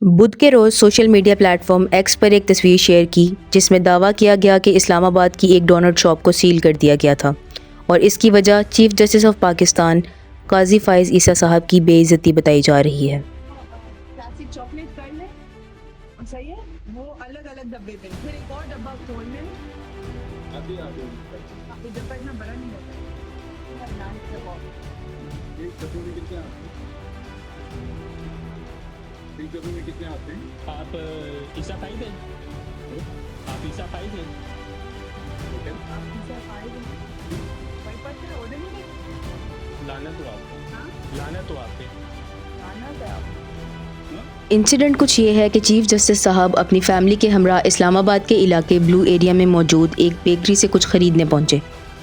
بدھ کے روز social media platform فارم ایکس پر ایک تصویر شیئر کی جس میں دعویٰ کیا گیا کہ اسلام آباد کی ایک ڈونٹ شاپ کو سیل کر دیا گیا تھا اور اس کی وجہ چیف جسٹس آف پاکستان قاضی فائز عیسیٰ صاحب کی بے عزتی بتائی جا رہی ہے۔ کلاسک چاکلیٹ کر لیں اور صحیح ہے وہ الگ الگ ڈبے پہ پھر ایک اور ڈبہ کھول لیں ابھی ڈبہ اتنا بڑا نہیں ہوتا آپ عیسیٰ فائز ہیں؟ آپ عیسیٰ فائز ہیں؟ لعنت ہو آپ پہ، لعنت ہو آپ پہ۔ انسیڈنٹ کچھ یہ ہے کہ چیف جسٹس صاحب اپنی فیملی کے ہمراہ اسلام آباد کے علاقے بلو ایریا میں موجود ایک بیکری سے کچھ خریدنے پہنچے۔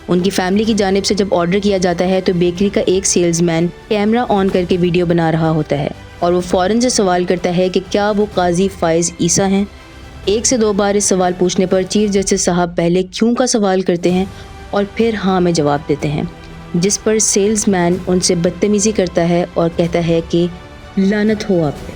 ان کی فیملی کی جانب سے جب آرڈر کیا جاتا ہے تو بیکری کا ایک سیلز مین کیمرہ آن کر کے ویڈیو بنا رہا ہوتا ہے اور وہ فوراً سے سوال کرتا ہے کہ کیا وہ قاضی فائز عیسیٰ ہیں؟ ایک سے دو بار اس سوال پوچھنے پر چیف جسٹس صاحب پہلے کیوں کا سوال کرتے ہیں اور پھر ہاں میں جواب دیتے ہیں، جس پر سیلز مین ان سے بدتمیزی کرتا ہے اور کہتا ہے کہ لعنت ہو آپ پہ۔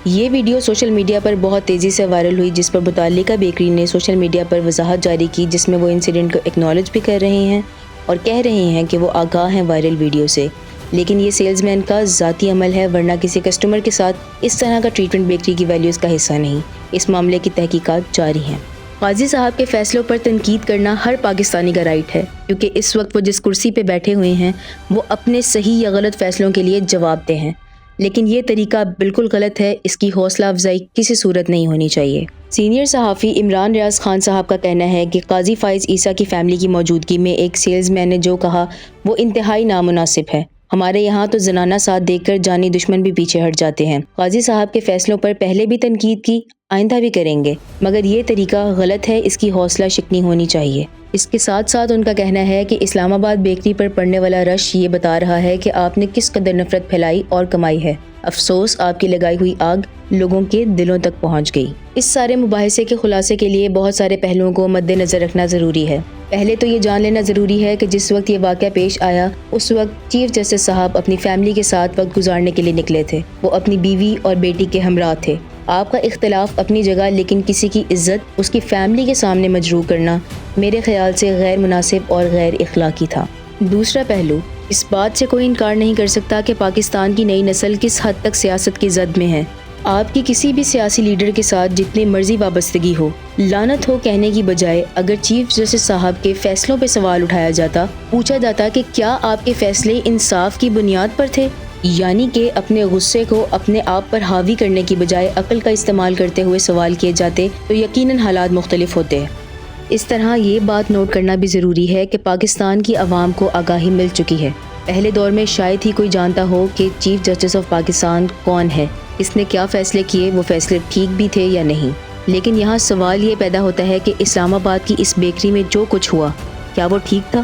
یہ ویڈیو سوشل میڈیا پر بہت تیزی سے وائرل ہوئی، جس پر متعلقہ بیکری نے سوشل میڈیا پر وضاحت جاری کی جس میں وہ انسیڈنٹ کو ایکنالج بھی کر رہے ہیں اور کہہ رہے ہیں کہ وہ آگاہ ہیں وائرل ویڈیو سے، لیکن یہ سیلز مین کا ذاتی عمل ہے ورنہ کسی کسٹمر کے ساتھ اس طرح کا ٹریٹمنٹ بیکری کی ویلیوز کا حصہ نہیں۔ اس معاملے کی تحقیقات جاری ہیں۔ قاضی صاحب کے فیصلوں پر تنقید کرنا ہر پاکستانی کا رائٹ ہے، کیونکہ اس وقت وہ جس کرسی پہ بیٹھے ہوئے ہیں وہ اپنے صحیح یا غلط فیصلوں کے لیے جواب دہ ہیں، لیکن یہ طریقہ بالکل غلط ہے، اس کی حوصلہ افزائی کسی صورت نہیں ہونی چاہیے۔ سینئر صحافی عمران ریاض خان صاحب کا کہنا ہے کہ قاضی فائز عیسیٰ کی فیملی کی موجودگی میں ایک سیلز مین نے جو کہا وہ انتہائی نامناسب ہے۔ ہمارے یہاں تو زنانہ ساتھ دیکھ کر جانی دشمن بھی پیچھے ہٹ جاتے ہیں۔ قاضی صاحب کے فیصلوں پر پہلے بھی تنقید کی، آئندہ بھی کریں گے، مگر یہ طریقہ غلط ہے، اس کی حوصلہ شکنی ہونی چاہیے۔ اس کے ساتھ ساتھ ان کا کہنا ہے کہ اسلام آباد بیکری پر پڑنے والا رش یہ بتا رہا ہے کہ آپ نے کس قدر نفرت پھیلائی اور کمائی ہے۔ افسوس آپ کی لگائی ہوئی آگ لوگوں کے دلوں تک پہنچ گئی۔ اس سارے مباحثے کے خلاصے کے لیے بہت سارے پہلوؤں کو مد نظر رکھنا ضروری ہے۔ پہلے تو یہ جان لینا ضروری ہے کہ جس وقت یہ واقعہ پیش آیا اس وقت چیف جسٹس صاحب اپنی فیملی کے ساتھ وقت گزارنے کے لیے نکلے تھے۔ وہ اپنی بیوی اور بیٹی کے ہمراہ تھے۔ آپ کا اختلاف اپنی جگہ، لیکن کسی کی عزت اس کی فیملی کے سامنے مجروح کرنا میرے خیال سے غیر مناسب اور غیر اخلاقی تھا۔ دوسرا پہلو، اس بات سے کوئی انکار نہیں کر سکتا کہ پاکستان کی نئی نسل کس حد تک سیاست کی زد میں ہے۔ آپ کی کسی بھی سیاسی لیڈر کے ساتھ جتنی مرضی وابستگی ہو، لعنت ہو کہنے کی بجائے اگر چیف جسٹس صاحب کے فیصلوں پہ سوال اٹھایا جاتا، پوچھا جاتا کہ کیا آپ کے فیصلے انصاف کی بنیاد پر تھے، یعنی کہ اپنے غصے کو اپنے آپ پر حاوی کرنے کی بجائے عقل کا استعمال کرتے ہوئے سوال کیے جاتے، تو یقیناً حالات مختلف ہوتے۔ اس طرح یہ بات نوٹ کرنا بھی ضروری ہے کہ پاکستان کی عوام کو آگاہی مل چکی ہے۔ پہلے دور میں شاید ہی کوئی جانتا ہو کہ چیف جسٹس آف پاکستان کون ہے، اس نے کیا فیصلے کیے، وہ فیصلے ٹھیک بھی تھے یا نہیں۔ لیکن یہاں سوال یہ پیدا ہوتا ہے کہ اسلام آباد کی اس بیکری میں جو کچھ ہوا، کیا وہ ٹھیک تھا؟